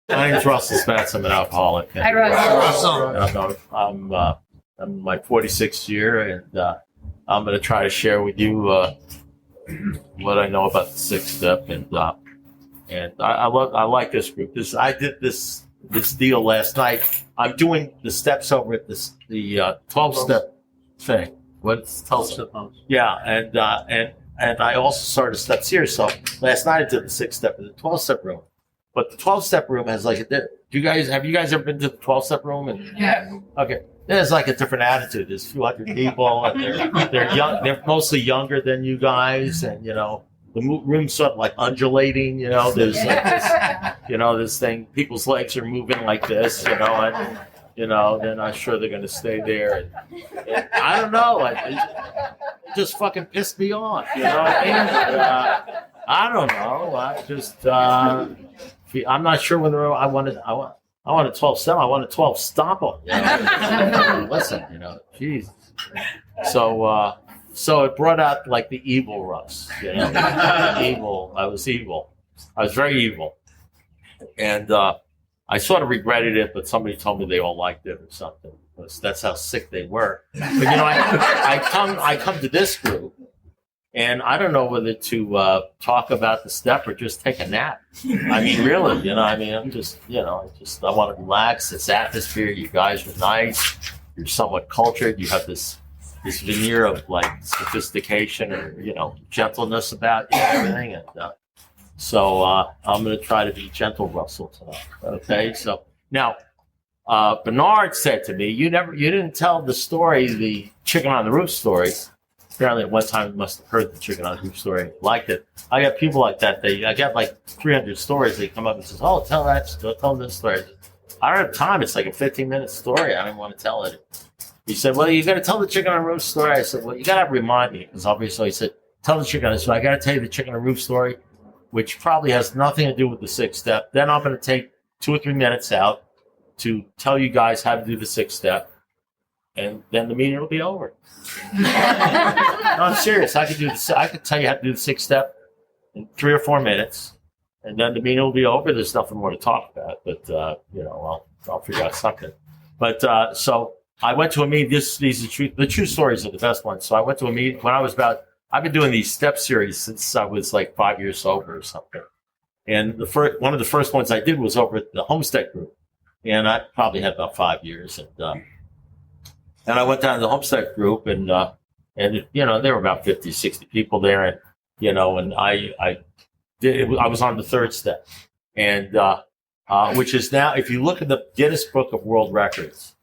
My name's Russell Spence. I'm an alcoholic. Hi, Russell. And I'm in my 46th year, and I'm going to try to share with you what I know about the sixth step. And I like this group. I did this deal last night. I'm doing the steps over at the 12-step thing. What's 12-step? Yeah, and I also started a step series. So last night I did the 6-step in the 12-step room. But the 12-step room has like have you guys ever been to the 12-step room? Yeah. Okay. There's like a different attitude. There's a few hundred people, and they're young. They're mostly younger than you guys, and the room's sort of like undulating. There's like this, this thing. People's legs are moving like this, and they're not sure they're going to stay there. And I don't know. It just fucking pissed me off. You know what I mean? I don't know. I'm not sure whether I want a 12-step. I want a 12 stomp. Listen, Jesus. So it brought out like the evil Russ. Evil. I was evil. I was very evil, and I sort of regretted it. But somebody told me they all liked it or something. That's how sick they were. But I come to this group. And I don't know whether to talk about the step or just take a nap. I mean, really, I'm just, I want to relax. This atmosphere, you guys are nice. You're somewhat cultured. You have this veneer of like sophistication and, gentleness about you and everything. And so I'm going to try to be gentle, Russell, tonight. Okay. So now, Bernard said to me, you didn't tell the story, the chicken on the roof story. Apparently, at one time, you must have heard the chicken on the roof story, liked it. I got people like that. I got like 300 stories. They come up and says, "Oh, tell this story." I don't have time. It's like a 15-minute story. I don't want to tell it. He said, "Well, you got to tell the chicken on the roof story." I said, "Well, you got to remind me," because obviously he said, "Tell the chicken." So I got to tell you the chicken on the roof story, which probably has nothing to do with the 6th step. Then I'm going to take 2 or 3 minutes out to tell you guys how to do the 6th step. And then the meeting will be over. No, I'm serious. I could tell you how to do the 6th step in 3 or 4 minutes, and then the meeting will be over. There's nothing more to talk about, but I'll figure out something. But so I went to a meeting. The true stories are the best ones. So I went to a meeting when I've been doing these step series since I was like 5 years sober or something. And one of the first ones I did was over at the Homestead group, and I probably had about 5 years. And I went down to the Homestead group, and there were about 50, 60 people there, and and I was on the 3rd step, and which is now, if you look at the Guinness Book of World Records,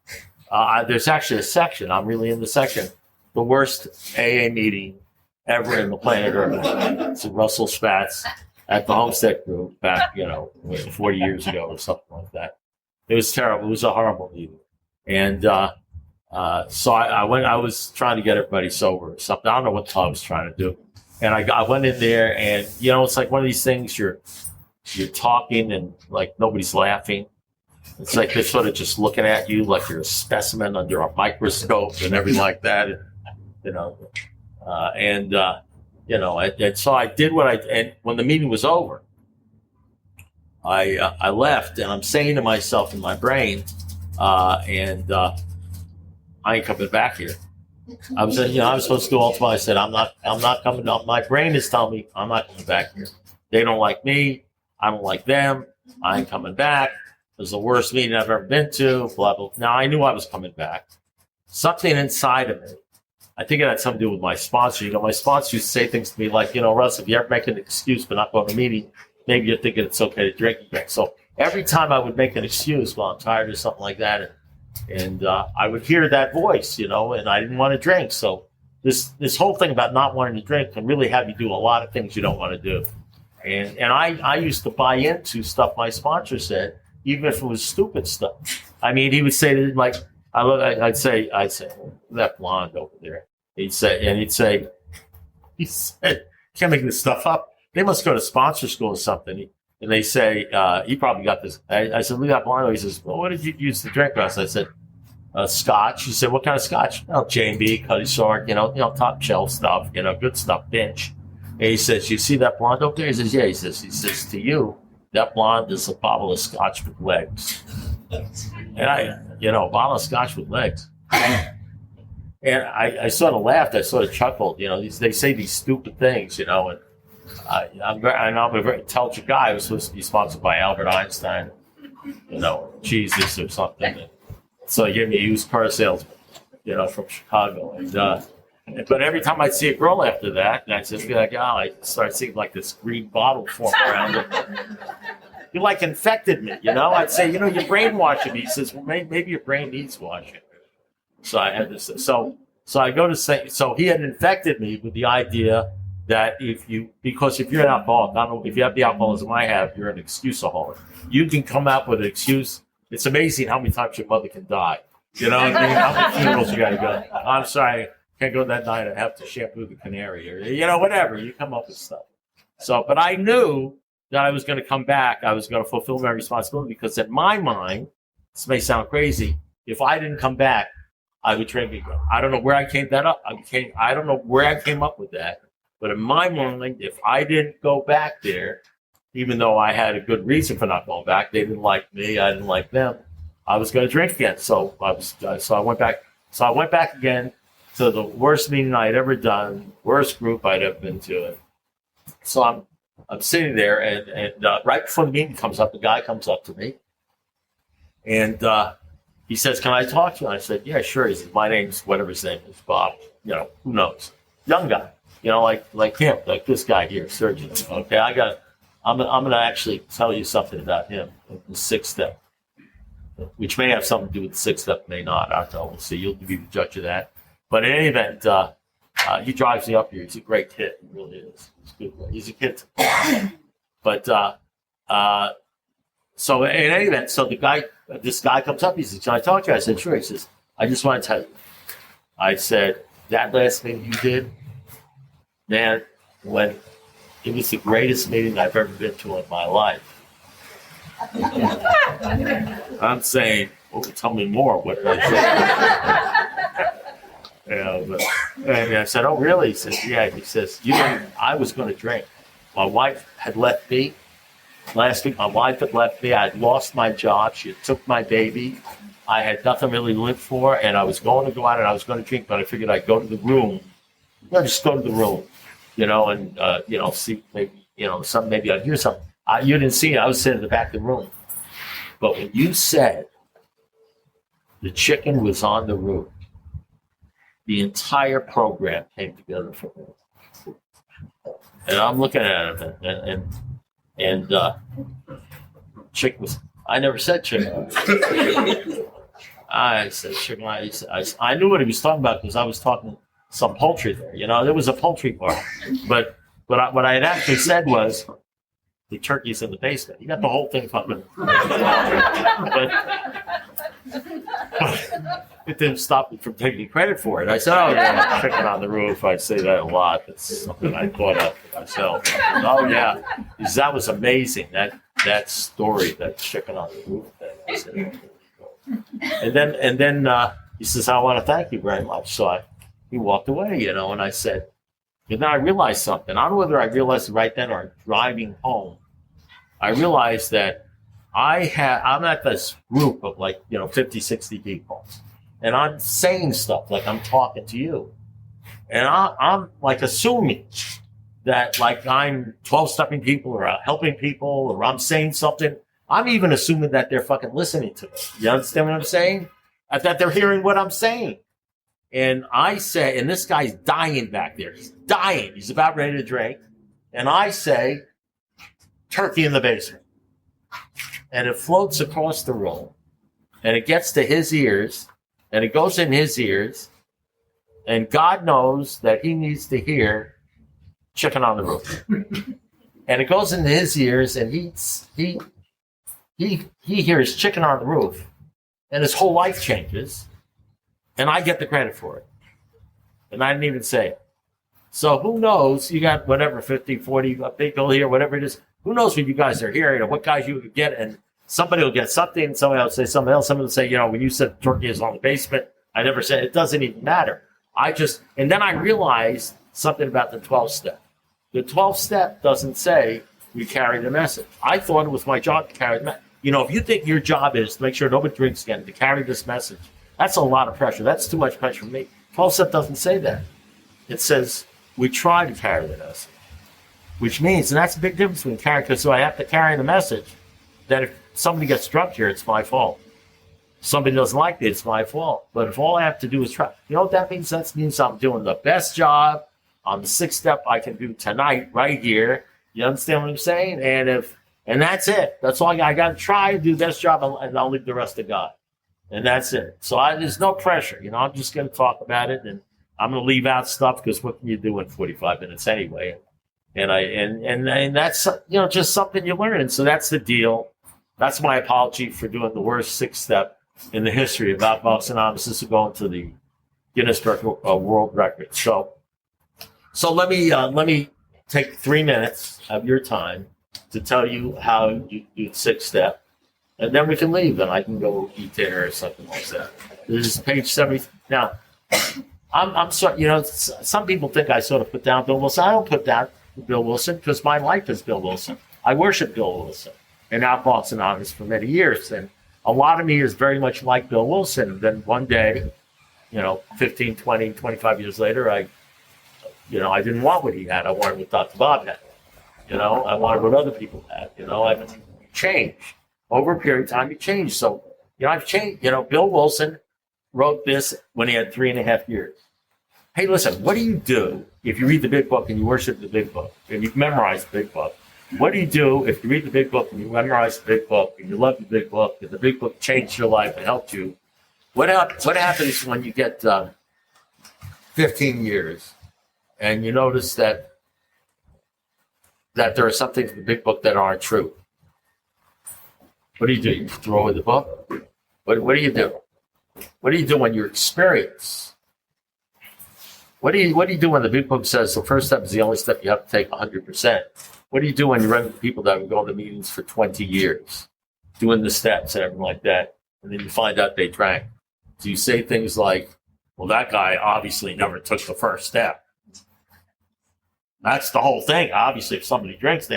there's actually a section. I'm really in the section, the worst AA meeting ever in the planet Earth. It's Russell Spatz at the Homestead group back 40 years ago or something like that. It was terrible. It was a horrible meeting, and so I was trying to get everybody sober or something. I don't know what the hell I was trying to do. And I went in there, and, it's like one of these things you're talking and like nobody's laughing. It's like they're sort of just looking at you like you're a specimen under a microscope and everything like that. And so I did and when the meeting was over, I left, and I'm saying to myself in my brain, I ain't coming back here. I was supposed to do all tomorrow. I said, I'm not coming up. My brain is telling me I'm not coming back here. They don't like me. I don't like them. I ain't coming back. It was the worst meeting I've ever been to, blah, blah. Now, I knew I was coming back. Something inside of me, I think it had something to do with my sponsor. My sponsor used to say things to me like, Russ, if you ever make an excuse for not going to a meeting, maybe you're thinking it's okay to drink again. So every time I would make an excuse, well, I'm tired or something like that, and I would hear that voice, and I didn't want to drink. So this whole thing about not wanting to drink can really have you do a lot of things you don't want to do. And I used to buy into stuff my sponsor said, even if it was stupid stuff. I mean, he would say like, I'd say that blonde over there. He said, can't make this stuff up. They must go to sponsor school or something. And they say, he probably got this. I said, look at that blonde. He says, well, what did you use to drink, Russ? I said, scotch. He said, what kind of scotch? J&B, Cuddy Sword, top shelf stuff, good stuff, binge. And he says, you see that blonde over there? He says, yeah. He says, to you, that blonde is a bottle of scotch with legs. And a bottle of scotch with legs. And I sort of laughed. I sort of chuckled. They say these stupid things, and I'm a very intelligent guy. I was supposed to be sponsored by Albert Einstein, Jesus or something. And so he gave me a used car salesman, from Chicago. But every time I'd see a girl after that, and I'd just be like, I started seeing like this green bottle form around it. You like infected me, I'd say, you're brainwashing me. He says, well, maybe your brain needs washing. So I had this. So I go to say. So he had infected me with the idea that because if you're an alcoholic, I don't know if you have the alcoholism I have, you're an excuseaholic. You can come out with an excuse. It's amazing how many times your mother can die. How many funerals you got to go. I'm sorry, can't go that night. I have to shampoo the canary, or whatever. You come up with stuff. So, but I knew that I was going to come back. I was going to fulfill my responsibility because in my mind, this may sound crazy, if I didn't come back, I would drink again. I don't know where I came that up. I don't know where I came up with that. But in my mind, if I didn't go back there, even though I had a good reason for not going back, they didn't like me, I didn't like them, I was going to drink again. So I went back. So I went back again to the worst meeting I had ever done, worst group I'd ever been to. So I'm sitting there, and right before the meeting comes up, the guy comes up to me, and he says, "Can I talk to you?" And I said, "Yeah, sure." He says, "My name's whatever his name is, Bob. Who knows? Young guy. Like him, like this guy here, surgeon. Okay, I'm gonna actually tell you something about him, the sixth step, which may have something to do with the sixth step, may not. I don't know. We'll see. You'll be the judge of that. But in any event, he drives me up here. He's a great kid. He really is. He's a good guy. He's a kid. But so in any event, so this guy comes up. He says, "Can I talk to you?" I said, "Sure." He says, "I just want to tell you." I said, "That last meeting you did, man, when it was the greatest meeting I've ever been to in my life." I'm saying, "Well, tell me more." What did I say? And I said, "Oh, really?" He says, "Yeah." He says, I was going to drink. My wife had left me. Last week, my wife had left me. I had lost my job. She had took my baby. I had nothing really to live for, and I was going to go out and I was going to drink, but I figured I'd go to the room. Just go to the room, and see maybe maybe I'd hear something. You didn't see it. I was sitting in the back of the room. But when you said the chicken was on the roof, the entire program came together for me. And I'm looking at it, and chicken was. I never said chicken. I said chicken. I knew what he was talking about because I was talking some poultry there. There was a poultry bar, but what I had actually said was the turkey's in the basement. You got the whole thing fucking. but it didn't stop me from taking credit for it. I said, "Oh yeah, chicken on the roof." I say that a lot. It's something I thought of myself. "Oh yeah," because that was amazing. That story, that chicken on the roof thing. And then he says, "I want to thank you very much." So he walked away, and I said, and then I realized something. I don't know whether I realized it right then or driving home. I realized that I'm at this group of 50, 60 people. And I'm saying stuff like I'm talking to you. And I'm assuming that I'm 12-stepping people or helping people or I'm saying something. I'm even assuming that they're fucking listening to me. You understand what I'm saying? That they're hearing what I'm saying. And I say, and this guy's dying back there. He's dying. He's about ready to drink. And I say, turkey in the basement. And it floats across the room. And it gets to his ears. And it goes in his ears. And God knows that he needs to hear chicken on the roof. And it goes into his ears. And he hears chicken on the roof. And his whole life changes. And I get the credit for it. And I didn't even say it. So who knows? You got whatever, 50, 40 people here, whatever it is. Who knows what you guys are hearing or what guys you could get. And somebody will get something. Somebody will say something else. Somebody will say, when you said turkey is on the basement, I never said it. Doesn't even matter. And then I realized something about the 12 step. The 12 step doesn't say you carry the message. I thought it was my job to carry the message. If you think your job is to make sure nobody drinks again, to carry this message, that's a lot of pressure. That's too much pressure for me. 12-step doesn't say that. It says we try to carry the message, which means, and that's a big difference between carrying, because so I have to carry the message that if somebody gets drunk here, it's my fault. Somebody doesn't like it, it's my fault. But if all I have to do is try, you know what that means? That means I'm doing the best job on the 6th step I can do tonight, right here. You understand what I'm saying? And that's it. That's all I got to try to do the best job, and I'll leave the rest to God. And that's it. So there's no pressure. I'm just going to talk about it, and I'm going to leave out stuff because what can you do in 45 minutes anyway? And that's just something you learn. And so that's the deal. That's my apology for doing the worst 6th step in the history of Alcoholics Anonymous. This is going to the Guinness Book of World Records. So let me take 3 minutes of your time to tell you how you do the 6th step, and then we can leave, and I can go eat dinner or something like that. This is page 70. Now, I'm sorry. Some people think I sort of put down Bill Wilson. I don't put down Bill Wilson because my life is Bill Wilson. I worship Bill Wilson in Alcoholics Anonymous for many years, and a lot of me is very much like Bill Wilson. And then one day, 15, 20, 25 years later, I didn't want what he had. I wanted what Dr. Bob had. I wanted what other people had. I've changed. Over a period of time, you change. So, I've changed. Bill Wilson wrote this when he had 3.5 years. Hey, listen, what do you do if you read the big book and you worship the big book and you've memorized the big book? What do you do if you read the big book and you memorize the big book and you love the big book and the big book changed your life and helped you? What happens when you get 15 years and you notice that there are some things in the big book that aren't true? What do? You throw away the book? What do you do? What do you do when you experience? What do you do when the big book says the first step is the only step you have to take 100%? What do you do when you run into people that have gone to meetings for 20 years, doing the steps and everything like that, and then you find out they drank? Do you say things like, well, that guy obviously never took the first step? That's the whole thing. Obviously, if somebody drinks, they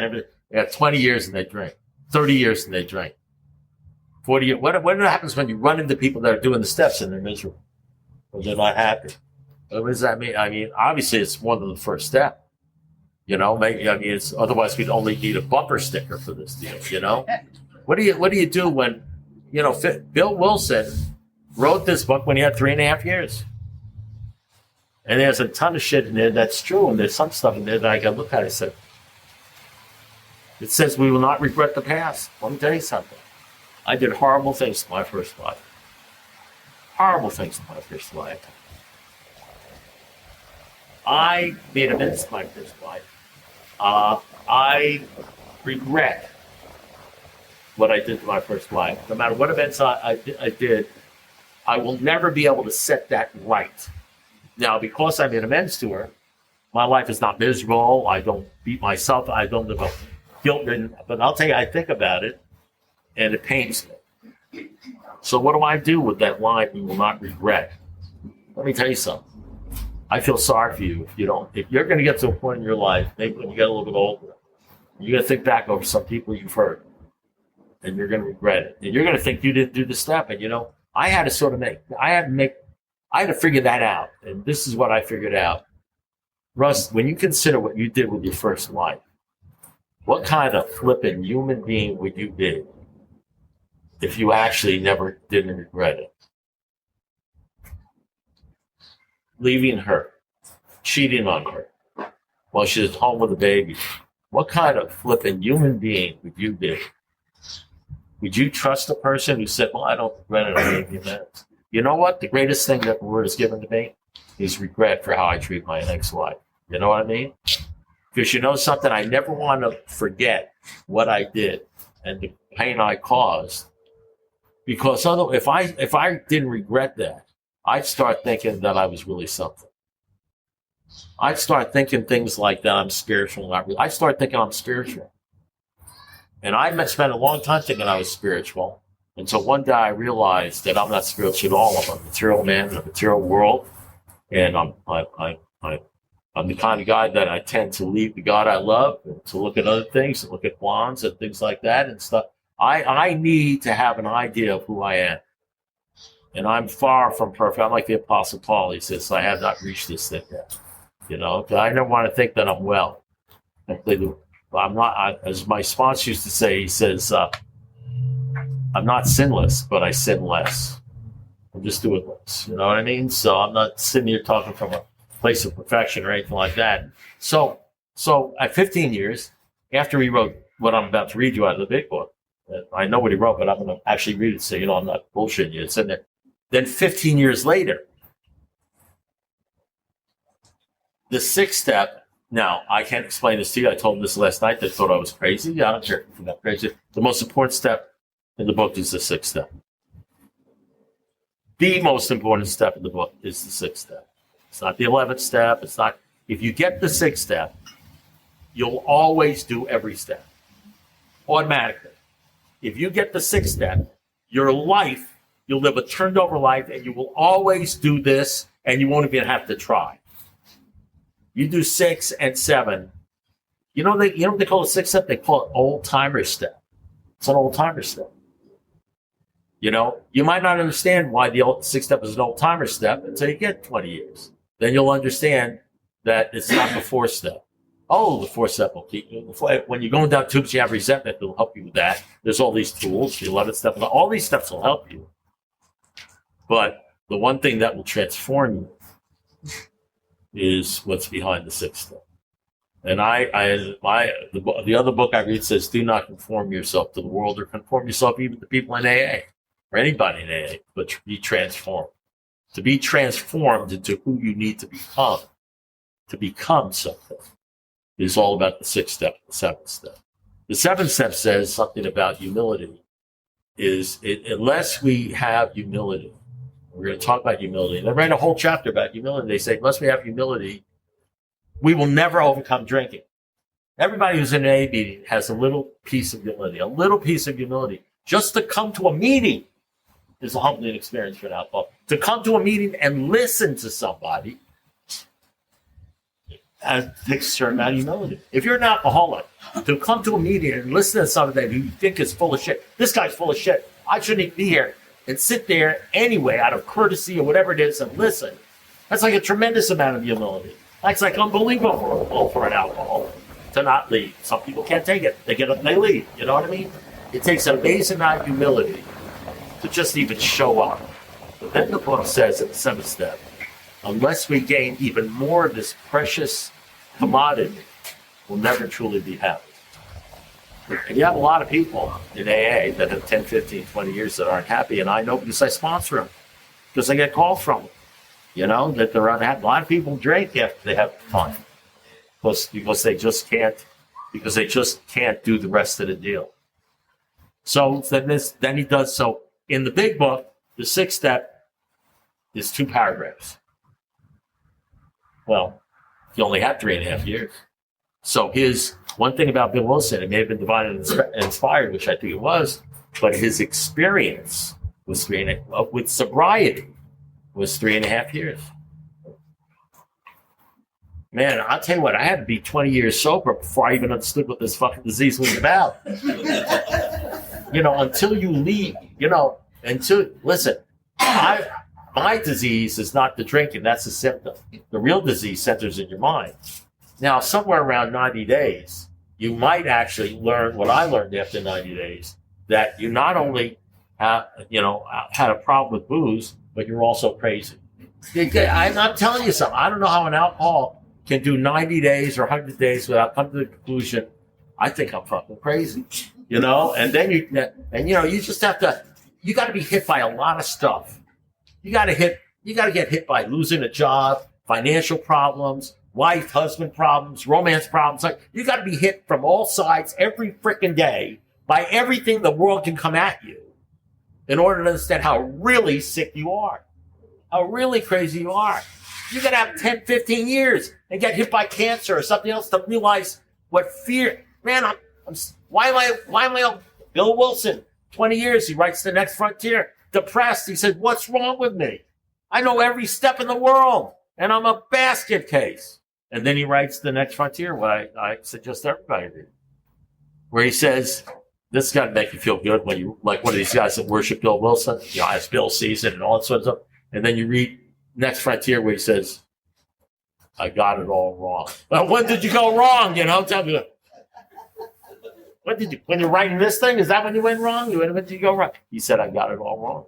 have 20 years and they drink, 30 years and they drink, 40 years. What happens when you run into people that are doing the steps and they're miserable? Or they're not happy? What does that mean? I mean, obviously, it's more than the first step. Maybe, otherwise we'd only need a bumper sticker for this deal. What do you do when, Bill Wilson wrote this book when he had 3.5 years, and there's a ton of shit in there that's true, and there's some stuff in there that I can look at and say, it says we will not regret the past. Let me tell you something. I did horrible things to my first wife. Horrible things to my first wife. I made amends to my first wife. I regret what I did to my first wife. No matter what events I did, I will never be able to set that right. Now, because I made amends to her, my life is not miserable. I don't beat myself. I don't live a guilt-ridden. But I'll tell you, I think about it, and it pains me. So what do I do with that line, we will not regret? Let me tell you something. I feel sorry for you if you don't. If you're going to get to a point in your life, maybe when you get a little bit older, you're going to think back over some people you've hurt, and you're going to regret it. And you're going to think you didn't do the step. And I had to figure that out. And this is what I figured out. Russ, when you consider what you did with your first wife, what kind of flipping human being would you be if you actually never didn't regret it? Leaving her, cheating on her while she's home with a baby. What kind of flipping human being would you be? Would you trust a person who said, well, I don't regret it, I gave you that? You know what? The greatest thing that the Lord has given to me is regret for how I treat my ex-wife. You know what I mean? Because something, I never want to forget what I did and the pain I caused. Because if I didn't regret that, I'd start thinking that I was really something. I'd start thinking things like that I'm spiritual. I'd start thinking I'm spiritual. And I spent a long time thinking I was spiritual. Until one day I realized that I'm not spiritual at all. I'm a material man in a material world. And I'm I'm the kind of guy that I tend to leave the God I love and to look at other things, and look at blondes and things like that and stuff. I need to have an idea of who I am. And I'm far from perfect. I'm like the Apostle Paul. He says, I have not reached this thing yet. You know, I never want to think that I'm well. I'm not, as my sponsor used to say, he says, I'm not sinless, but I sin less. I'm just doing less. You know what I mean? So I'm not sitting here talking from a place of perfection or anything like that. So at 15 years, after he wrote what I'm about to read you out of the big book, I know what he wrote, but I'm going to actually read it so you know I'm not bullshitting you. It's in there. Then 15 years later, the sixth step. Now, I can't explain this to you. I told them this last night. They thought I was crazy. I don't care if I'm not crazy. The most important step in the book is the sixth step. The most important step in the book is the sixth step. It's not the 11th step. It's not. If you get the sixth step, you'll always do every step automatically. If you get the sixth step, your life, you'll live a turned over life, and you will always do this, and you won't even have to try. You do 6 and 7. You know what they call a sixth step? They call it old timer step. It's an old timer step. You know, you might not understand why the sixth step is an old timer step until you get 20 years. Then you'll understand that it's not the fourth step. Oh, the fourth step will keep you. When you're going down tubes, you have resentment. It'll help you with that. There's all these tools. The 11th step. All these steps will help you. But the one thing that will transform you is what's behind the sixth step. And the other book I read says, do not conform yourself to the world, or conform yourself even to people in AA or anybody in AA, but to be transformed. To be transformed into who you need to become something, is all about the sixth step, the seventh step. The seventh step says something about humility. Unless we have humility, we're going to talk about humility. And I read a whole chapter about humility. They say, unless we have humility, we will never overcome drinking. Everybody who's in an AA meeting has a little piece of humility. Just to come to a meeting is a humbling experience for an alcoholic. To come to a meeting and listen to somebody takes a certain amount of humility. If you're an alcoholic, to come to a meeting and listen to somebody who you think is full of shit, this guy's full of shit, I shouldn't be here, and sit there anyway out of courtesy or whatever it is and listen, that's like a tremendous amount of humility. That's like unbelievable for an alcoholic to not leave. Some people can't take it. They get up and they leave. You know what I mean? It takes an amazing amount of humility to just even show up. But then the book says in the seventh step, unless we gain even more of this precious commodity, we'll never truly be happy. And you have a lot of people in AA that have 10, 15, 20 years that aren't happy, and I know because I sponsor them, because I get calls from them, you know, that they're unhappy. A lot of people drink after they have fun because they just can't do the rest of the deal. So then he does. So in the big book, the sixth step is 2 paragraphs. Well, he only had 3.5 years. So his one thing about Bill Wilson, it may have been divine and inspired, which I think it was, but his experience was with sobriety was 3.5 years. Man, I'll tell you what, I had to be 20 years sober before I even understood what this fucking disease was about. You know, until you leave, you know, listen, my disease is not the drinking, that's a symptom. The real disease centers in your mind. Now, somewhere around 90 days, you might actually learn what I learned after 90 days, that you not only had a problem with booze, but you're also crazy. I'm telling you something. I don't know how an alcoholic can do 90 days or 100 days without coming to the conclusion, I think I'm fucking crazy, you know? And then you just have to, you got to be hit by a lot of stuff. You got to get hit by losing a job, financial problems, wife, husband problems, romance problems. Like, you got to be hit from all sides every freaking day by everything the world can come at you in order to understand how really sick you are, how really crazy you are. You got to have 10, 15 years and get hit by cancer or something else to realize what fear. Man, why am I Bill Wilson, 20 years, he writes The Next Frontier, depressed. He said, what's wrong with me? I know every step in the world, and I'm a basket case. And then he writes The Next Frontier, what I suggest everybody read, where he says, this got to make you feel good when you, like one of these guys that worship Bill Wilson, as Bill sees it and all that sort of stuff. And then you read Next Frontier where he says, I got it all wrong. Well, when did you go wrong? Tell me. When you're writing this thing, is that when you went wrong? When did you go wrong? He said, I got it all wrong.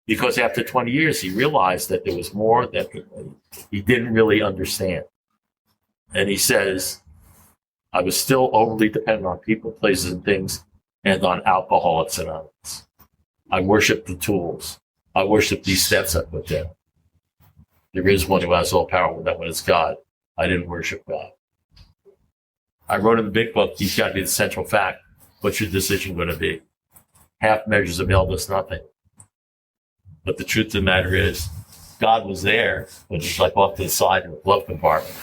Because after 20 years, he realized that there was more that he didn't really understand. And he says, I was still overly dependent on people, places, and things, and on Alcoholics Anonymous. I worship the tools. I worship these steps I put down. There is one who has all power, that one is God. I didn't worship God. I wrote in the big book, you've got to be the central fact. What's your decision going to be? Half measures avail us nothing. But the truth of the matter is, God was there, but he's like off to the side in the glove compartment,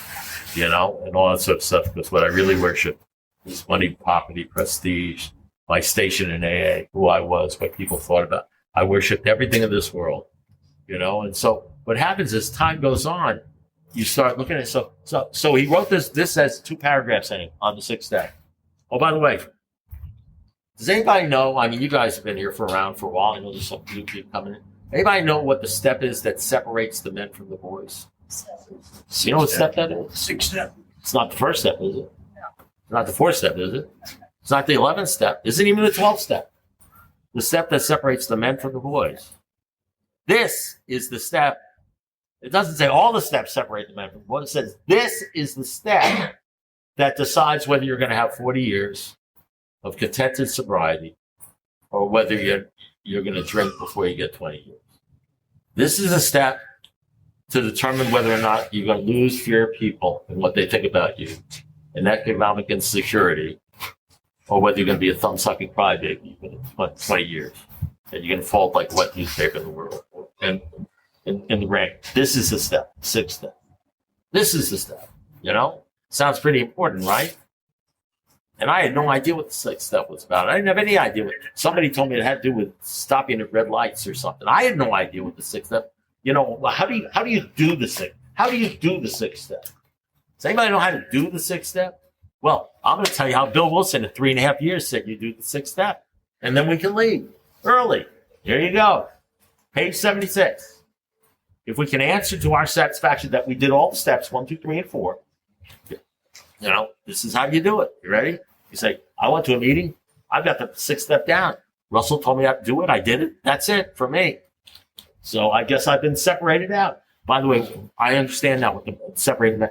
and all that sort of stuff. Because what I really worship is money, property, prestige, my station in AA, who I was, what people thought about. I worshiped everything in this world, And so what happens is time goes on, you start looking at it. So he wrote this. This has 2 paragraphs in it on the 6th step. Oh, by the way, does anybody know? I mean, you guys have been here around for a while. I know there's some new people coming in. Anybody know what the step is that separates the men from the boys? So you know what step that is? 6th step. It's not the 1st step, is it? It's not the 4th step, is it? It's not the 11th step. Isn't even the 12th step. The step that separates the men from the boys. This is the step. It doesn't say all the steps separate the men from the boys. It says this is the step that decides whether you're going to have 40 years of contented sobriety or whether you're going to drink before you get 20 years. This is a step to determine whether or not you're going to lose fear of people and what they think about you and economic insecurity, or whether you're going to be a thumb-sucking crybaby for 20 years and you're going to fold like wet newspaper in the world and in the rank. This is the step, 6th step. This is the step, Sounds pretty important, right? And I had no idea what the 6th step was about. I didn't have any idea. Somebody told me it had to do with stopping at red lights or something. I had no idea what the 6th step. How do you do the 6th? How do you do the 6th step? Does anybody know how to do the 6th step? Well, I'm going to tell you how Bill Wilson in 3.5 years said you do the 6th step, and then we can leave early. Here you go, page 76. If we can answer to our satisfaction that we did all the steps 1, 2, 3, and 4, this is how you do it. You ready? You say, I went to a meeting. I've got the 6th step down. Russell told me how to do it. I did it. That's it for me. So I guess I've been separated out. By the way, I understand now what the separated.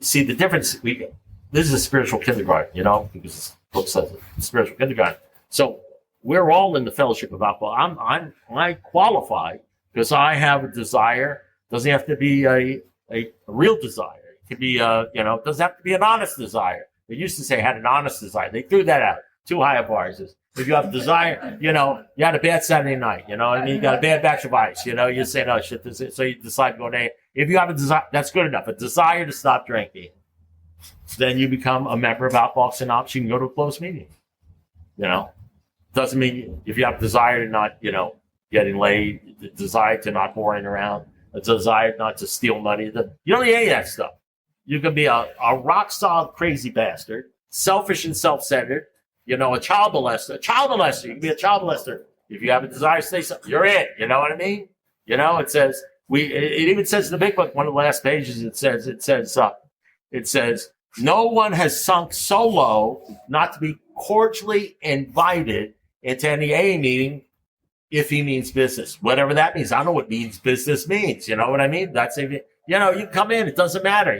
See the difference. This is a spiritual kindergarten, because the book says it, spiritual kindergarten. So we're all in the fellowship of alcohol. I qualify because I have a desire. Doesn't have to be a real desire. It could be it doesn't have to be an honest desire. They used to say I had an honest desire. They threw that out. Too high a bar. If you have a desire, you had a bad Saturday night, you got a bad batch of ice, you say, no, shit, this is, so you decide to go to. If you have a desire, that's good enough. A desire to stop drinking. Then you become a member of Alcoholics Anonymous. You can go to a closed meeting. Doesn't mean if you have a desire to not, getting laid, the desire to not whoring around, a desire not to steal money. You don't need any of that stuff. You can be a rock solid crazy bastard, selfish and self-centered, a child molester. You can be a child molester. If you have a desire to say something, you're in. You know what I mean? It says, it even says in the big book, one of the last pages, it says, no one has sunk so low not to be cordially invited into any AA meeting if he means business, whatever that means. I don't know what means business means. You know what I mean? That's if you come in, it doesn't matter.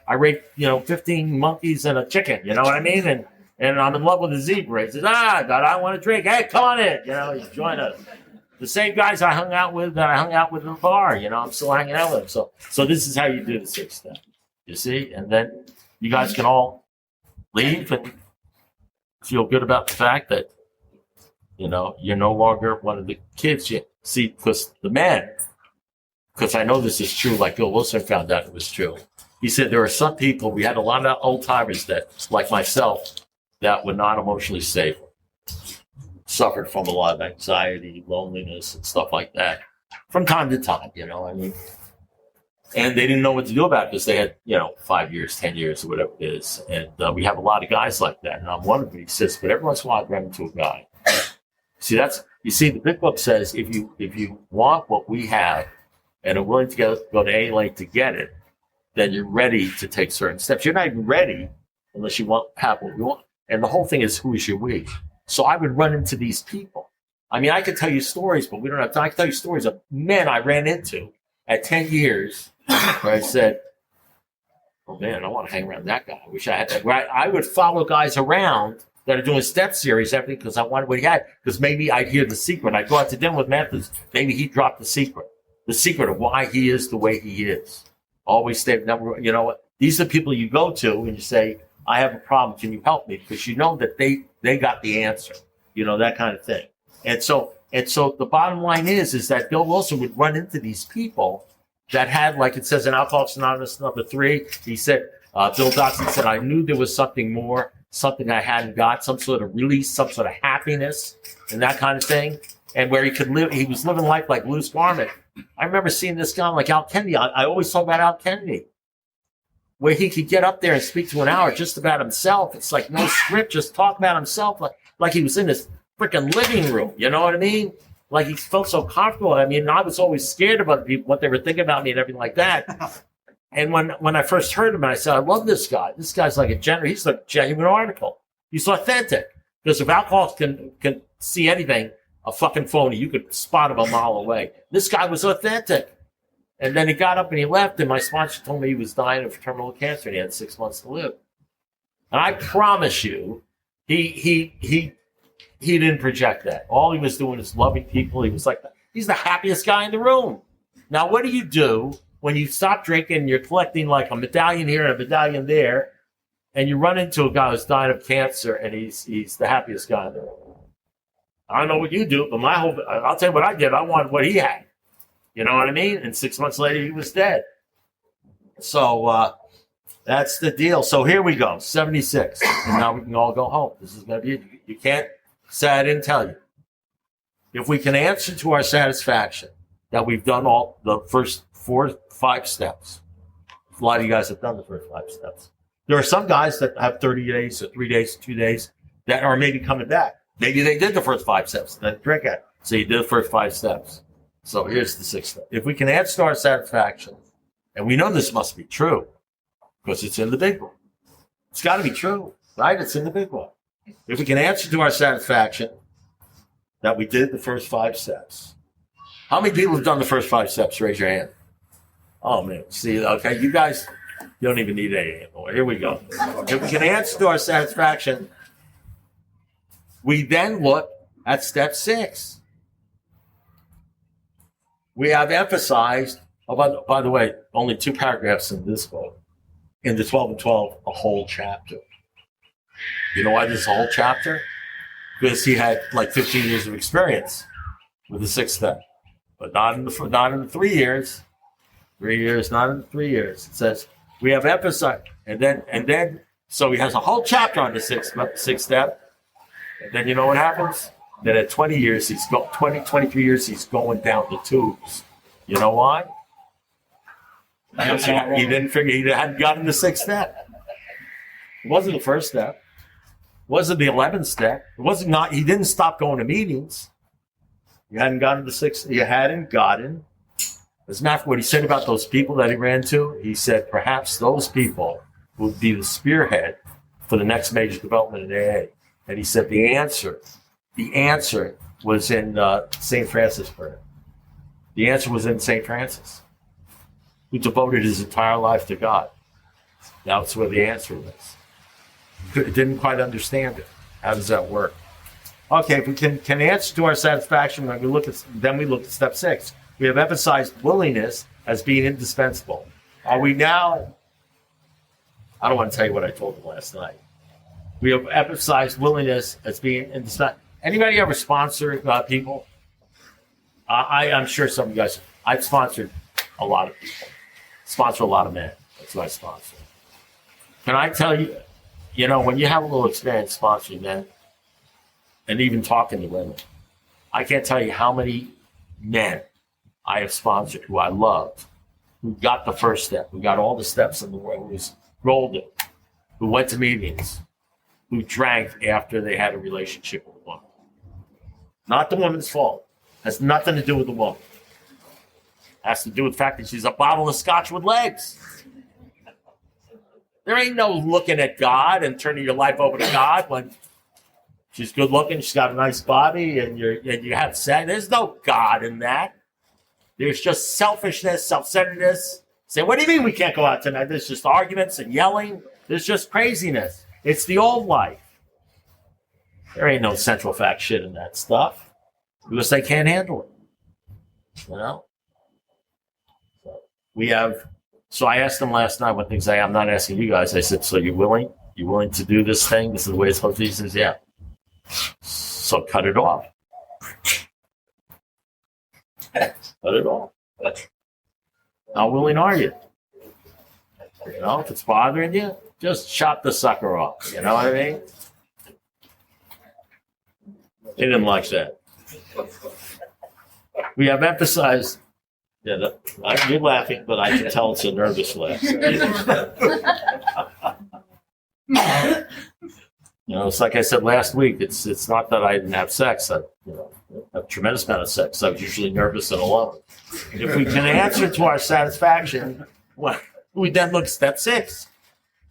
I rate 15 monkeys and a chicken. You know what I mean? And I'm in love with a zebra. He says, God, I want to drink. Hey, come on in. You join us. The same guys I hung out with in the bar. I'm still hanging out with them. So this is how you do the 6th step. You see, and then you guys can all leave and feel good about the fact that, you're no longer one of the kids. You see, because the men, because I know this is true, like Bill Wilson found out it was true. He said there are some people, we had a lot of old timers that, like myself, that were not emotionally stable, suffered from a lot of anxiety, loneliness, and stuff like that from time to time, And they didn't know what to do about it because they had, 5 years, 10 years, or whatever it is. And we have a lot of guys like that. And I'm one of them. He says, but every once in a while I run into a guy. See, the big book says if you want what we have and are willing to go to any length to get it, then you're ready to take certain steps. You're not even ready unless you have what you want. And the whole thing is, who is your we? So I would run into these people. I mean, I could tell you stories, but we don't have time. I can tell you stories of men I ran into at 10 years where I said, oh man, I want to hang around that guy. I wish I had that. Where I would follow guys around that are doing step series, everything, because I wanted what he had. Because maybe I'd hear the secret. I'd go out to dinner with Memphis. Maybe he dropped the secret of why he is the way he is. Always stay number. You know what? These are the people you go to and you say, I have a problem. Can you help me? Because you know that they got the answer. That kind of thing. And so the bottom line is that Bill Wilson would run into these people that had, like it says in Alcoholics Anonymous number 3, he said, Bill Dotson said, I knew there was something more, something I hadn't got, some sort of release, some sort of happiness and that kind of thing. And where he could live, he was living life like loose garment. I remember seeing this guy like Al Kennedy. I always talk about Al Kennedy, where he could get up there and speak to an hour just about himself. It's like no script, just talk about himself like he was in his freaking living room. You know what I mean? Like he felt so comfortable. I mean, I was always scared of other people, what they were thinking about me and everything like that. And when I first heard him, I said, I love this guy. This guy's like he's a genuine article. He's authentic. Because if alcoholics can see anything, a fucking phony, you could spot him a mile away. This guy was authentic. And then he got up and he left, and my sponsor told me he was dying of terminal cancer and he had 6 months to live. And I promise you, he didn't project that. All he was doing is loving people. He was like, he's the happiest guy in the room. Now, what do you do when you stop drinking, you're collecting like a medallion here and a medallion there, and you run into a guy who's dying of cancer and he's the happiest guy in the room? I don't know what you do, but I'll tell you what I did. I wanted what he had. You know what I mean? And 6 months later, he was dead. So that's the deal. So here we go, 76. And now we can all go home. This is going to be, you can't say I didn't tell you. If we can answer to our satisfaction that we've done all the first 4, 5 steps. A lot of you guys have done the first 5 steps. There are some guys that have 30 days or 3 days, 2 days that are maybe coming back. Maybe they did the first 5 steps and then drink it. So you did the first 5 steps. So here's the 6th step. If we can answer to our satisfaction, and we know this must be true because it's in the big book. It's got to be true, right? It's in the big book. If we can answer to our satisfaction that we did the first 5 steps. How many people have done the first 5 steps? Raise your hand. Oh, man. See, okay, you guys, you don't even need any anymore. Here we go. If we can answer to our satisfaction, we then look at step 6. We have emphasized, by the way, only 2 paragraphs in this book. In the 12 and 12, a whole chapter. You know why this is a whole chapter? Because he had like 15 years of experience with the 6th step. But not in the 3 years. 3 years, not in the 3 years. It says, we have emphasized, and then, so he has a whole chapter on the 6th step. And then you know what happens? Then at 20 years, 23 years, he's going down the tubes. You know why? Because he didn't figure, he hadn't gotten the 6th step. It wasn't the first step. It wasn't the 11th step. He didn't stop going to meetings. You hadn't gotten the 6th, you hadn't gotten. As a matter of fact, what he said about those people that he ran to, he said perhaps those people would be the spearhead for the next major development in AA. And he said the answer was in St. Francis prayer. The answer was in St. Francis, who devoted his entire life to God. That's where the answer was. Didn't quite understand it. How does that work? Okay, if we can answer to our satisfaction, then we look at step 6. We have emphasized willingness as being indispensable. Are we now? I don't want to tell you what I told them last night. We have emphasized willingness as being indispensable. Anybody ever sponsor people? I'm sure some of you guys. I've sponsored a lot of people. Sponsor a lot of men. That's what I sponsor. Can I tell you? You know, when you have a little experience sponsoring men, and even talking to women, I can't tell you how many men I have sponsored who I loved, who got the first step, who got all the steps in the way, who rolled it, who went to meetings, who drank after they had a relationship with a woman. Not the woman's fault. Has nothing to do with the woman. Has to do with the fact that she's a bottle of scotch with legs. There ain't no looking at God and turning your life over to God when she's good looking, she's got a nice body, and you have sex. There's no God in that. There's just selfishness, self-centeredness. Say, what do you mean we can't go out tonight? There's just arguments and yelling. There's just craziness. It's the old life. There ain't no central fact shit in that stuff because they can't handle it. You know? So I asked them last night when things say, I'm not asking you guys. I said, so you willing? You willing to do this thing? This is the way it's supposed to be? He says, yeah. So cut it off. Cut it off. How willing are you? You know, if it's bothering you, just chop the sucker off. You know what I mean? They didn't like that. We have emphasized. Yeah, you're laughing, but I can tell it's a nervous laugh. You know, it's like I said last week. It's not that I didn't have sex. I have a tremendous amount of sex. I was usually nervous and alone. And if we can answer to our satisfaction, well, we then look at step 6.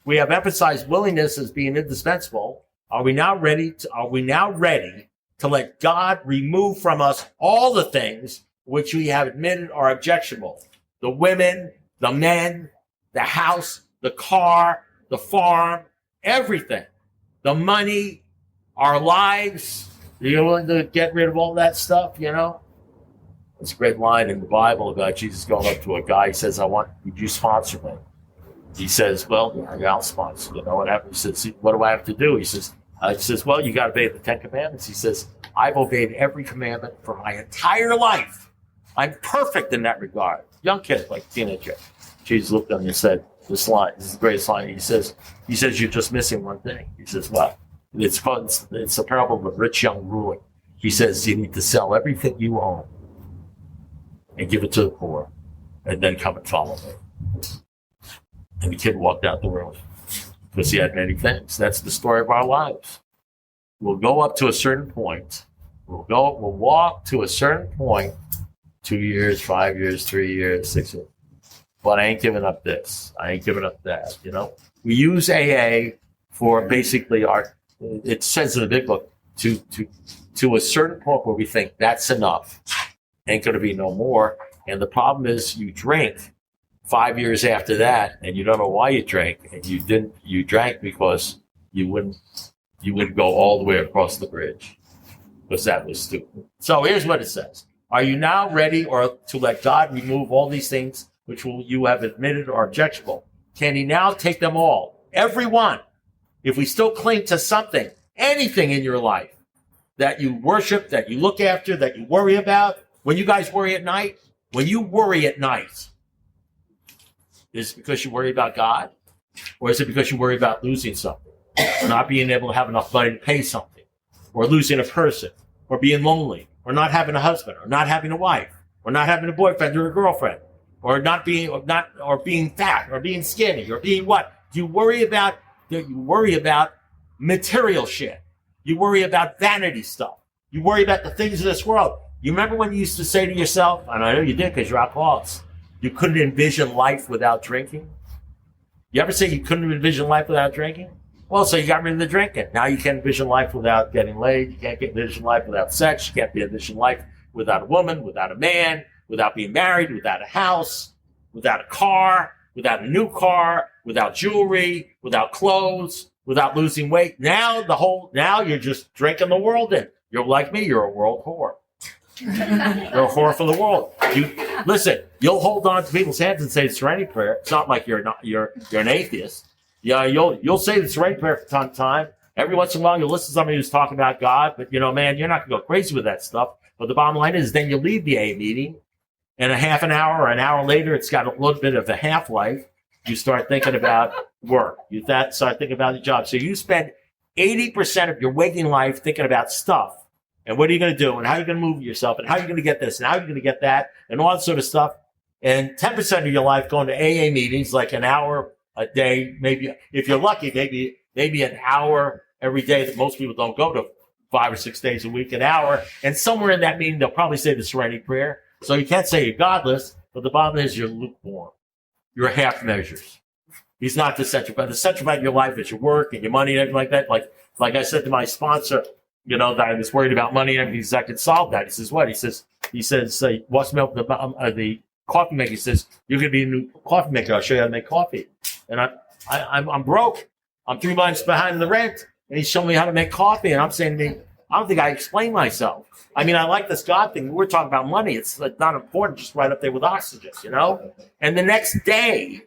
We have emphasized willingness as being indispensable. Are we now ready to let God remove from us all the things which we have admitted are objectionable? The women, the men, the house, the car, the farm, everything. The money, our lives. Are you willing to get rid of all that stuff, you know? It's a great line in the Bible about Jesus going up to a guy. He says, would you sponsor me? He says, well, yeah, I'll sponsor. You know what happens? He says, what do I have to do? He says, well, you got to obey the 10 commandments. He says, I've obeyed every commandment for my entire life. I'm perfect in that regard. Young kid, like teenager. Jesus looked at him and said, this is the greatest line. He says, you're just missing one thing. He says, well, it's a parable of a rich young ruler. He says, you need to sell everything you own and give it to the poor, and then come and follow me. And the kid walked out the room because he had many things. That's the story of our lives. We'll go up to a certain point. We'll walk to a certain point, 2 years, 5 years, 3 years, 6 years. But I ain't giving up this. I ain't giving up that, you know. We use AA for basically it says in the big book, to a certain point where we think that's enough. Ain't going to be no more. And the problem is you drink 5 years after that, and you don't know why you drank, and you drank because you wouldn't go all the way across the bridge because that was stupid. So here's what it says. Are you now ready or to let God remove all these things which you have admitted are objectionable? Can he now take them all? Every one. If we still cling to something, anything in your life that you worship, that you look after, that you worry about, when you guys worry at night, is it because you worry about God? Or is it because you worry about losing something? Or not being able to have enough money to pay something? Or losing a person? Or being lonely? Or not having a husband? Or not having a wife? Or not having a boyfriend or a girlfriend? Or being fat? Or being skinny? Or being what? You worry about material shit. You worry about vanity stuff. You worry about the things of this world. You remember when you used to say to yourself, and I know you did because you're alcoholics, you couldn't envision life without drinking? You ever say you couldn't envision life without drinking? Well, so you got rid of the drinking. Now you can't envision life without getting laid. You can't envision life without sex. You can't envision life without a woman, without a man, without being married, without a house, without a car, without a new car, without jewelry, without clothes, without losing weight. Now you're just drinking the world in. You're like me, you're a world whore. You're a whore for the world. You'll hold on to people's hands and say the Serenity prayer. It's not like you're an atheist. Yeah, you'll say the Serenity prayer from time to time. Every once in a while, you'll listen to somebody who's talking about God, but man, you're not gonna go crazy with that stuff. But the bottom line is, then you leave the AA meeting, and a half an hour or an hour later, it's got a little bit of a half-life. You start thinking about work. You start thinking about your job. So you spend 80% of your waking life thinking about stuff. And what are you going to do? And how are you going to move yourself? And how are you going to get this? And how are you going to get that? And all that sort of stuff. and 10% of your life going to AA meetings, like an hour a day, maybe if you're lucky, maybe an hour every day that most people don't go to 5 or 6 days a week, an hour. And somewhere in that meeting, they'll probably say the Serenity prayer. So you can't say you're godless, but the bottom is you're lukewarm. You're half measures. He's not the central part. The central part of your life is your work and your money and everything like that. Like I said to my sponsor, that I was worried about money and everything, I could solve that. He says, what? He says, walks me up the coffee maker. He says, you're going to be a new coffee maker. I'll show you how to make coffee. And I'm broke. I'm 3 months behind the rent. And he's showing me how to make coffee. And I'm saying to me, I don't think I explain myself. I mean, I like this God thing. We're talking about money. It's not important, just right up there with oxygen, And the next day,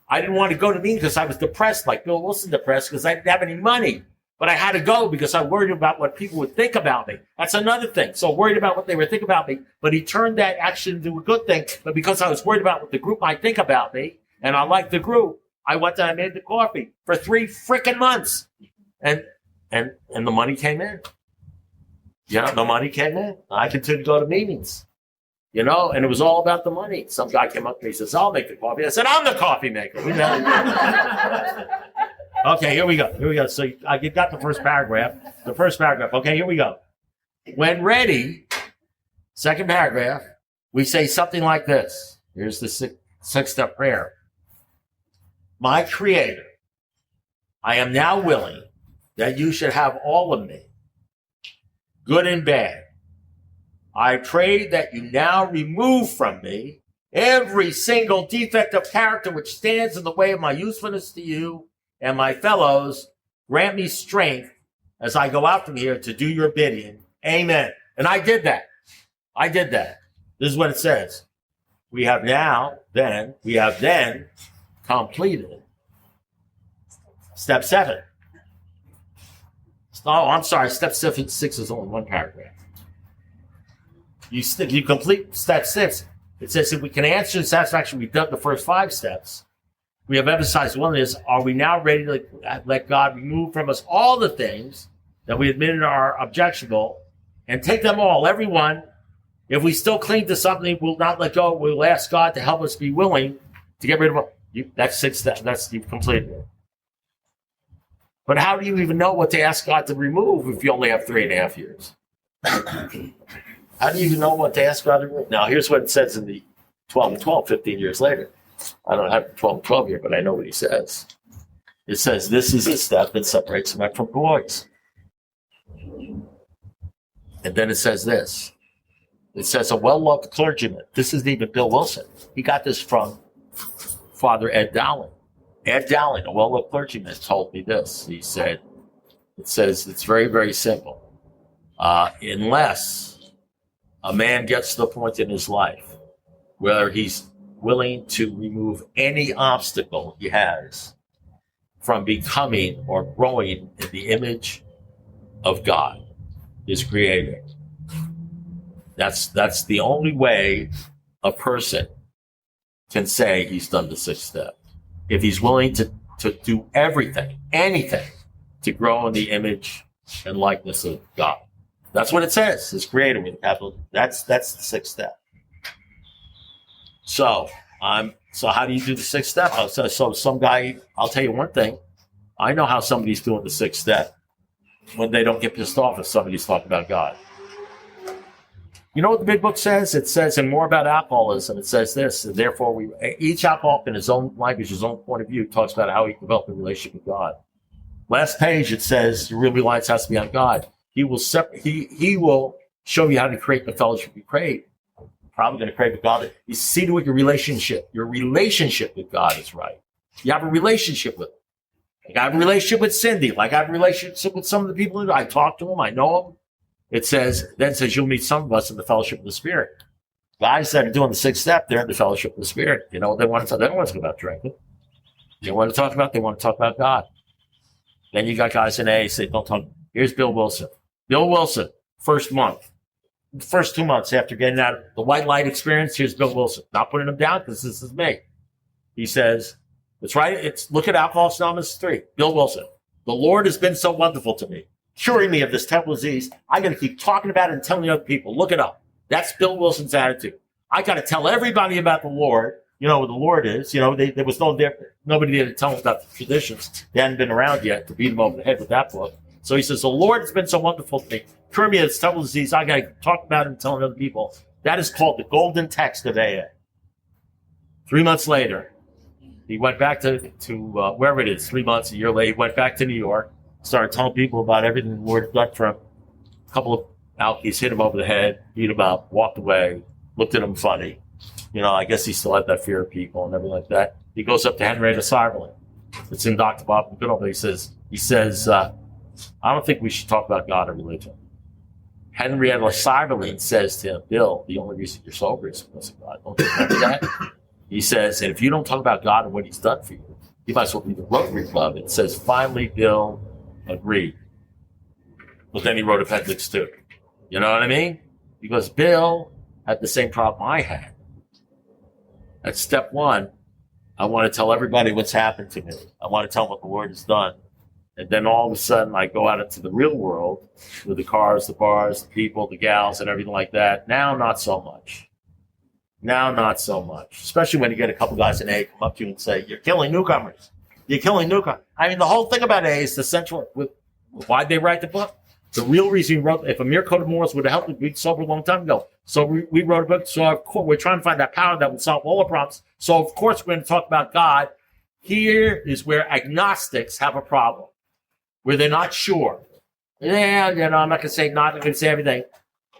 I didn't want to go to meeting because I was depressed, like Bill Wilson depressed, because I didn't have any money. But I had to go because I worried about what people would think about me. That's another thing. So worried about what they would think about me. But he turned that action into a good thing. But because I was worried about what the group might think about me, and I liked the group, I went and I made the coffee for 3 freaking months. And the money came in. The money came in. I continued to go to meetings, and it was all about the money. Some guy came up to me and says, I'll make the coffee. I said, I'm the coffee maker. Okay, here we go. So I got the first paragraph. Okay, here we go. When ready, second paragraph, we say something like this. Here's the six-step prayer. My Creator, I am now willing that you should have all of me, good and bad. I pray that you now remove from me every single defect of character which stands in the way of my usefulness to you and my fellows. Grant me strength as I go out from here to do your bidding. Amen. And I did that. This is what it says. We have then completed step 7. Oh, I'm sorry. Step 6 is only one paragraph. You complete step 6. It says if we can answer the satisfaction, we've done the first 5 steps. We have emphasized one is, are we now ready to let God remove from us all the things that we admitted are objectionable and take them all, every one. If we still cling to something, we'll not let go. We'll ask God to help us be willing to get rid of it. That's 6 steps. That's you've completed it. But how do you even know what to ask God to remove if you only have 3.5 years? How do you even know what to ask God to remove? Now, here's what it says in the 12 and 12, 15 years later. I don't have 12 and 12 here, but I know what he says. It says, this is the step that separates men from boys. And then it says this. It says, a well-loved clergyman. This isn't even Bill Wilson. He got this from Father Ed Dowling. Ed Dowling, a well-loved clergyman, told me this. He said, it says, it's very, very simple. Unless a man gets to the point in his life where he's willing to remove any obstacle he has from becoming or growing in the image of God, his Creator. That's the only way a person can say he's done the 6th step. If he's willing to do everything, anything, to grow in the image and likeness of God. That's what it says, his Creator with a capital. That's the 6th step. So how do you do the 6th step? So some guy, I'll tell you one thing. I know how somebody's doing the 6th step when they don't get pissed off if somebody's talking about God. You know what the big book says? It says, and more about alcoholism, it says this, and therefore each alcoholic in his own language, his own point of view, talks about how he developed a relationship with God. Last page, it says, your real reliance has to be on God. He will show you how to create the fellowship you crave. Probably going to crave with God. You see to it your relationship with God is right. You have a relationship with him. Like I have a relationship with Cindy. Like I have a relationship with some of the people who I talk to them. I know them. It says you'll meet some of us in the fellowship of the Spirit. Guys that are doing the 6th step, they're in the fellowship of the Spirit. You know what they want to talk? They don't want to talk about drinking. They want to talk about God. Then you got guys in AA say, don't talk. Here's Bill Wilson. Bill Wilson, first 2 months after getting out of the white light experience, here's Bill Wilson. Not putting him down because this is me. He says, it's right. Look at Alcoholics Anonymous 3. Bill Wilson. The Lord has been so wonderful to me, curing me of this terrible disease. I'm going to keep talking about it and telling other people. Look it up. That's Bill Wilson's attitude. I got to tell everybody about the Lord. You know what the Lord is. You know, there was nobody there to tell them about the traditions. They hadn't been around yet to beat them over the head with that book. So he says, the Lord has been so wonderful to me. Cure me of this terrible disease. I got to talk about it and tell other people. That is called the golden text of AA. 3 months later, he went back to wherever it is, 3 months, a year later, he went back to New York, started telling people about everything the Lord had done for him. A couple of alkies hit him over the head, beat him up, walked away, looked at him funny. You know, I guess he still had that fear of people and everything like that. He goes up to Henrietta Seiberling. It's in Dr. Bob and Goodall. He says, I don't think we should talk about God or religion. Henrietta Seiberling says to him, Bill, the only reason you're sober is because of God. Don't you remember that? He says, and if you don't talk about God and what he's done for you, you might as well be the Rotary Club. It says, finally, Bill agreed. But then he wrote Appendix 2. You know what I mean? Because Bill had the same problem I had. At step 1, I want to tell everybody what's happened to me. I want to tell them what the Lord has done. And then all of a sudden, I go out into the real world with the cars, the bars, the people, the gals, and everything like that. Now, not so much. Now, not so much. Especially when you get a couple guys in A come up to you and say, you're killing newcomers. You're killing newcomers. I mean, the whole thing about A is the central, why'd they write the book? The real reason we wrote, if a mere code of morals would have helped, we'd be sober a long time ago. So we wrote a book. So of course, we're trying to find that power that would solve all the problems. So of course, we're going to talk about God. Here is where agnostics have a problem, where they're not sure. Yeah, you know, I'm not going to say not, I'm going to say everything.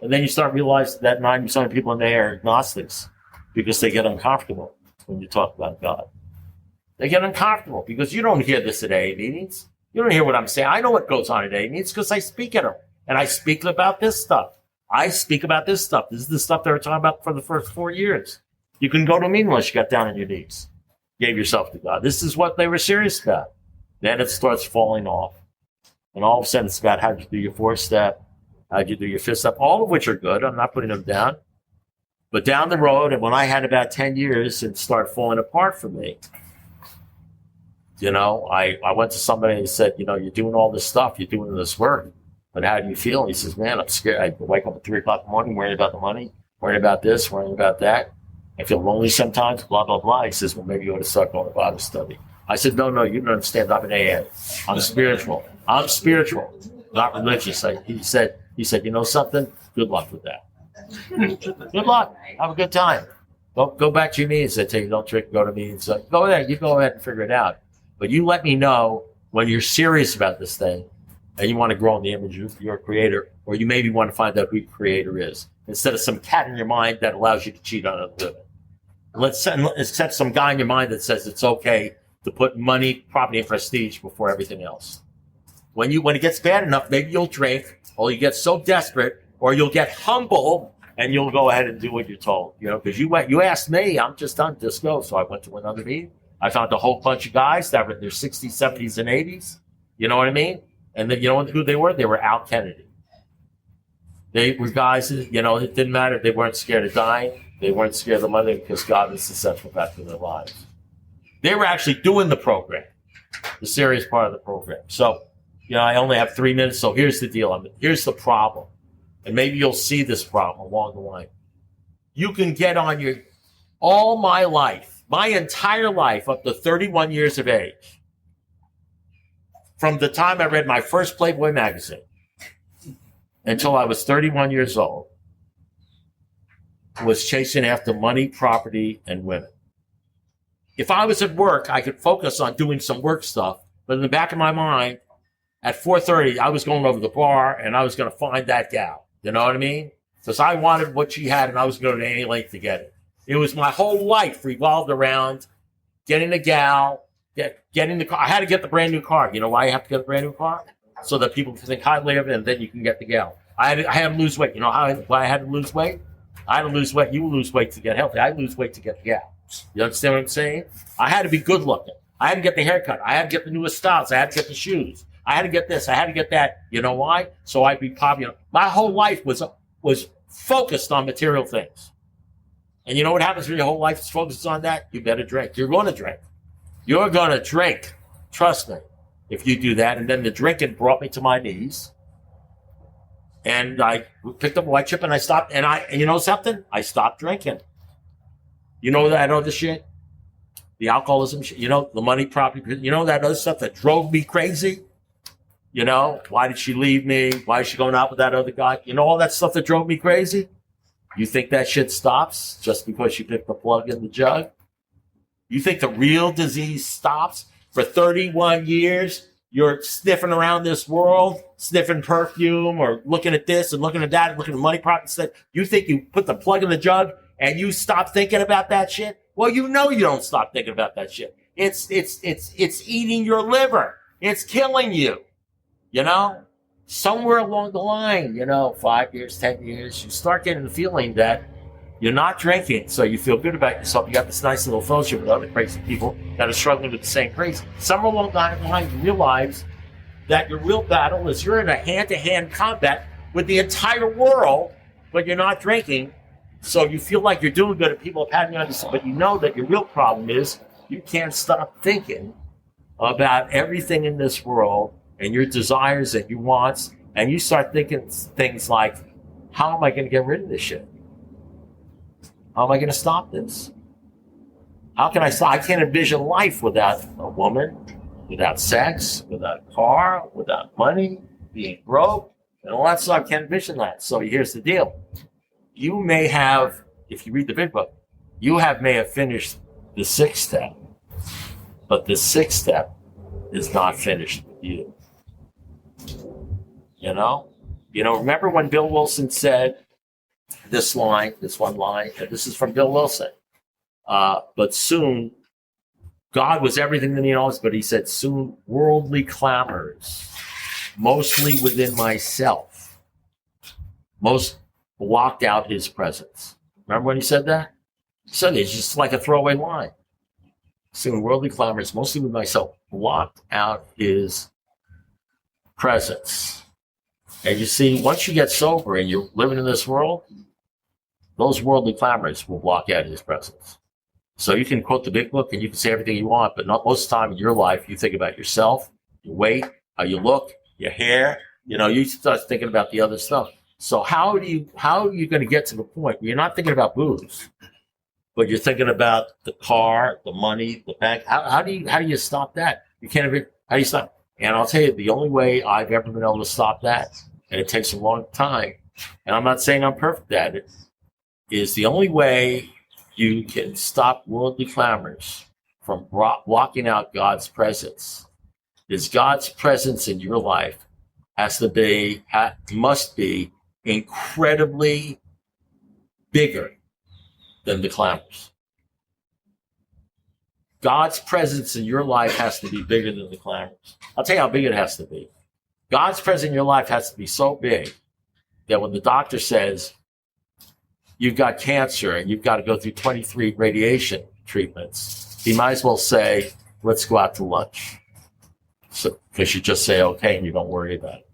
And then you start realizing that 90% of people in there are agnostics because they get uncomfortable when you talk about God. They get uncomfortable because you don't hear this at AA meetings. You don't hear what I'm saying. I know what goes on at AA meetings because I speak at them. And I speak about this stuff. I speak about this stuff. This is the stuff they were talking about for the first 4 years. You can go to a meeting unless you got down on your knees, gave yourself to God. This is what they were serious about. Then it starts falling off. And all of a sudden it's about how'd you do your 4-step, how'd you do your 5th-step, all of which are good. I'm not putting them down. But down the road, and when I had about 10 years and started falling apart for me, you know, I went to somebody and said, you know, you're doing all this stuff, you're doing this work, but how do you feel? He says, man, I'm scared. I wake up at 3 o'clock in the morning, worrying about the money, worrying about this, worrying about that. I feel lonely sometimes, blah, blah, blah. He says, well, maybe you ought to start going to Bible study. I said, no, you don't understand. I'm an AA. I'm spiritual. I'm spiritual, not religious. He said, you know something? Good luck with that. Good luck. Have a good time. Go back to your meetings. They tell you don't drink, go to meetings. Go there. You go ahead and figure it out. But you let me know when you're serious about this thing and you want to grow in the image of your creator, or you maybe want to find out who your creator is, instead of some cat in your mind that allows you to cheat on other women. Let's set some guy in your mind that says it's okay to put money, property, and prestige before everything else. When it gets bad enough, maybe you'll drink, or you get so desperate, or you'll get humble, and you'll go ahead and do what you're told. You know, because you asked me, I'm just done, just go. So I went to another meeting. I found a whole bunch of guys that were in their 60s, 70s, and 80s. You know what I mean? And then you know who they were? They were Al Kennedy. They were guys, you know, it didn't matter. They weren't scared of dying. They weren't scared of money because God was the central factor in their lives. They were actually doing the program, the serious part of the program. So, you know, I only have 3 minutes, so here's the deal. Here's the problem. And maybe you'll see this problem along the line. You can get on all my life, my entire life, up to 31 years of age, from the time I read my first Playboy magazine until I was 31 years old, was chasing after money, property, and women. If I was at work, I could focus on doing some work stuff, but in the back of my mind, at 4:30, I was going over to the bar and I was going to find that gal. You know what I mean? Because I wanted what she had and I was going to any length to get it. It was my whole life revolved around getting a gal, getting the car. I had to get the brand new car. You know why I have to get a brand new car? So that people can think highly of it and then you can get the gal. I had to lose weight. You know why I had to lose weight? I had to lose weight. You lose weight to get healthy. I lose weight to get the gal. You understand what I'm saying? I had to be good looking. I had to get the haircut. I had to get the newest styles. I had to get the shoes. I had to get this. I had to get that. You know why? So I'd be popular. My whole life was focused on material things. And you know what happens when your whole life is focused on that? You better drink. You're going to drink. You're going to drink. Trust me. If you do that. And then the drinking brought me to my knees. And I picked up a white chip and I stopped. And you know something? I stopped drinking. You know that other shit? The alcoholism shit? You know, the money, property? You know that other stuff that drove me crazy? You know, why did she leave me? Why is she going out with that other guy? You know all that stuff that drove me crazy? You think that shit stops just because you pick the plug in the jug? You think the real disease stops? For 31 years, you're sniffing around this world, sniffing perfume or looking at this and looking at that and looking at money products. You think you put the plug in the jug and you stop thinking about that shit? Well, you know you don't stop thinking about that shit. It's eating your liver. It's killing you. You know, somewhere along the line, 5 years, 10 years, you start getting the feeling that you're not drinking, so you feel good about yourself. You got this nice little fellowship with other crazy people that are struggling with the same crazy. Somewhere along the line, you realize that your real battle is you're in a hand-to-hand combat with the entire world, but you're not drinking. So you feel like you're doing good and people are patting you on the side, but you know that your real problem is you can't stop thinking about everything in this world and your desires and your wants, and you start thinking things like, how am I going to get rid of this shit? How am I going to stop this? How can I stop? I can't envision life without a woman, without sex, without a car, without money, being broke, and all that stuff. I can't envision that. So here's the deal. You may have, if you read the big book, may have finished the 6th step, but the 6th step is not finished with you. Remember when Bill Wilson said this one line, and this is from Bill Wilson, but soon, God was everything that he knows, but he said, soon worldly clamors, mostly within myself, most blocked out his presence. Remember when he said that? He said it's just like a throwaway line. Soon worldly clamors, mostly with myself, blocked out his presence. And you see, once you get sober and you're living in this world, those worldly clamors will block out his presence. So you can quote the big book and you can say everything you want, but not most of the time in your life, you think about yourself, your weight, how you look, your hair, you start thinking about the other stuff. So how are you going to get to the point where you're not thinking about booze, but you're thinking about the car, the money, the bank? How do you stop that? You can't ever, how do you stop? And I'll tell you, the only way I've ever been able to stop that, and it takes a long time, and I'm not saying I'm perfect at it, is the only way you can stop worldly clamors from blocking out God's presence is God's presence in your life must be incredibly bigger than the clamors. God's presence in your life has to be bigger than the clamors. I'll tell you how big it has to be. God's presence in your life has to be so big that when the doctor says you've got cancer and you've got to go through 23 radiation treatments, he might as well say, let's go out to lunch. So, because you just say okay and you don't worry about it.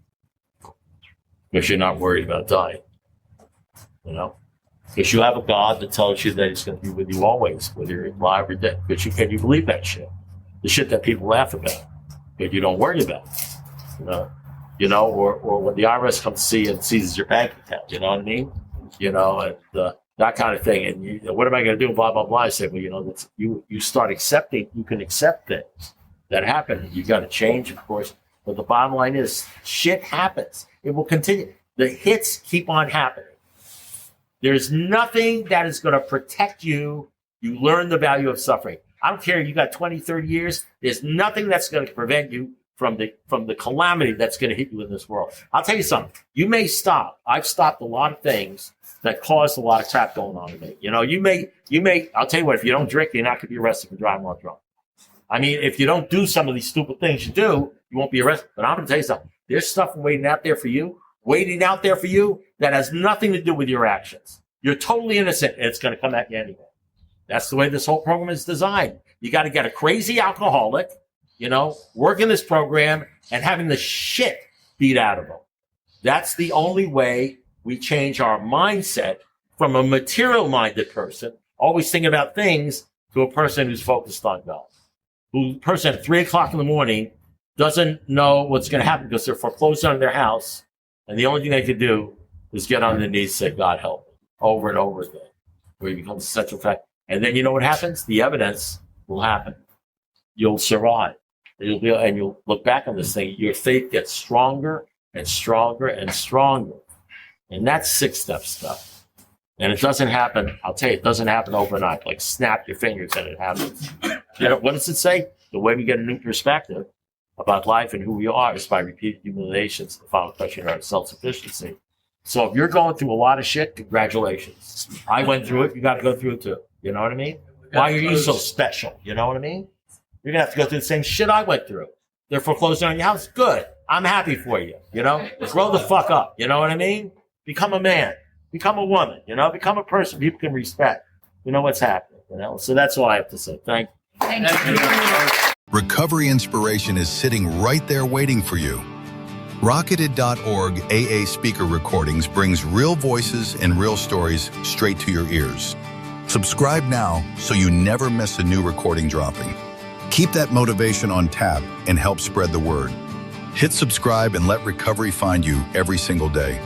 Because you're not worried about dying. Because you have a God that tells you that he's going to be with you always, whether you're alive or dead. Because you believe that shit. The shit that people laugh about. But you don't worry about it. Or when the IRS comes to see you and seizes your bank account, you know what I mean? And that kind of thing. And what am I going to do? Blah, blah, blah. I say, well, you start accepting, you can accept things that happen. You got to change, of course. But the bottom line is shit happens. It will continue. The hits keep on happening. There's nothing that is going to protect you. You learn the value of suffering. I don't care. You got 20, 30 years. There's nothing that's going to prevent you from the calamity that's going to hit you in this world. I'll tell you something. You may stop. I've stopped a lot of things that caused a lot of crap going on to me. You may, I'll tell you what, if you don't drink, you're not going to be arrested for driving while drunk. I mean, if you don't do some of these stupid things you do, you won't be arrested. But I'm going to tell you something. There's stuff waiting out there for you that has nothing to do with your actions. You're totally innocent, and it's going to come at you anyway. That's the way this whole program is designed. You got to get a crazy alcoholic, work in this program and having the shit beat out of them. That's the only way we change our mindset from a material-minded person, always thinking about things, to a person who's focused on God. Who person at 3 o'clock in the morning doesn't know what's going to happen because they're foreclosed on their house, and the only thing they can do is get on their knees and say, God help me, over and over again, where he becomes a central fact. And then you know what happens? The evidence will happen. You'll survive. And you'll look back on this thing. Your faith gets stronger and stronger and stronger. And that's 6-step stuff. And it doesn't happen, I'll tell you, it doesn't happen overnight. Like snap your fingers and it happens. You know, what does it say? The way we get a new perspective about life and who we are is by repeated humiliations, the final question of self-sufficiency. So if you're going through a lot of shit, congratulations. I went through it. You got to go through it too. You know what I mean? Why are you so special? You know what I mean? You're going to have to go through the same shit I went through. They're foreclosing on your house. Good. I'm happy for you. You know, grow the fuck up. You know what I mean? Become a man. Become a woman. You know, become a person people can respect. You know what's happening. You know, so that's all I have to say. Thank you. Recovery inspiration is sitting right there waiting for you. Rocketed.org AA speaker recordings brings real voices and real stories straight to your ears. Subscribe now so you never miss a new recording dropping. Keep that motivation on tap and help spread the word. Hit subscribe and let recovery find you every single day.